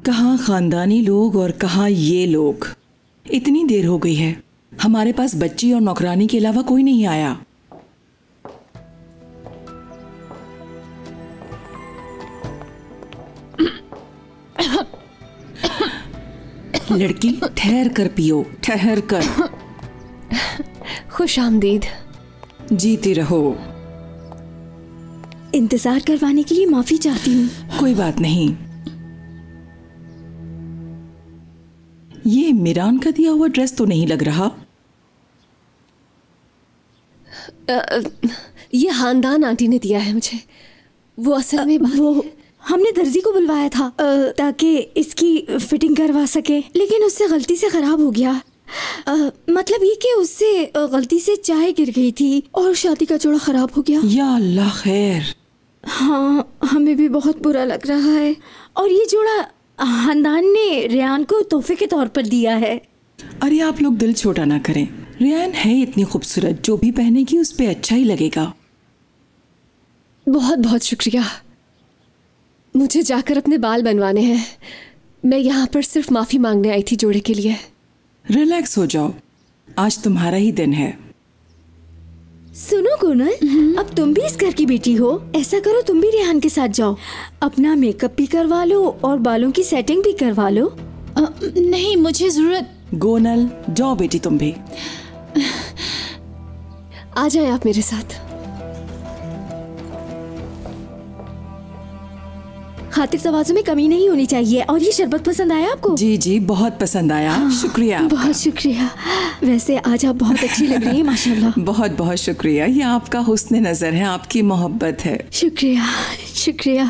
कहाँ खानदानी लोग और कहाँ ये लोग। इतनी देर हो गई है, हमारे पास बच्ची और नौकरानी के अलावा कोई नहीं आया। लड़की ठहर कर पियो, ठहर कर। खुश आमदीद। जीती रहो। इंतजार करवाने के लिए माफी चाहती हूँ। कोई बात नहीं। ये मिरान का दिया हुआ ड्रेस तो नहीं लग रहा। ये खानदान आंटी ने दिया है मुझे। वो असल में वो हमने दर्जी को बुलवाया था ताकि इसकी फिटिंग करवा सके, लेकिन उससे गलती से खराब हो गया। मतलब ये कि उससे गलती से चाय गिर गई थी और शादी का जोड़ा खराब हो गया। या अल्लाह खैर। हाँ, हमें भी बहुत बुरा लग रहा है। और ये जोड़ा खानदान ने रियान को तोहफे के तौर पर दिया है। अरे आप लोग दिल छोटा ना करें, रियान है इतनी खूबसूरत, जो भी पहनेगी उस पे अच्छा ही लगेगा। बहुत बहुत शुक्रिया। मुझे जाकर अपने बाल बनवाने हैं। मैं यहाँ पर सिर्फ माफी मांगने आई थी जोड़े के लिए। रिलैक्स हो जाओ, आज तुम्हारा ही दिन है। सुनो गोनल, अब तुम भी इस घर की बेटी हो। ऐसा करो, तुम भी रेहान के साथ जाओ, अपना मेकअप भी करवा लो और बालों की सेटिंग भी करवा लो। नहीं, मुझे जरूरत। गोनल जाओ बेटी, तुम भी आ जाए आप मेरे साथ। खातिर तवाज़ु में कमी नहीं होनी चाहिए। और ये शरबत पसंद आया आपको? जी जी, बहुत पसंद आया। शुक्रिया। बहुत शुक्रिया। वैसे आज आप बहुत अच्छी लग रही हैं माशाल्लाह। बहुत बहुत शुक्रिया। ये आपका हुस्न नजर है, आपकी मोहब्बत है। शुक्रिया शुक्रिया।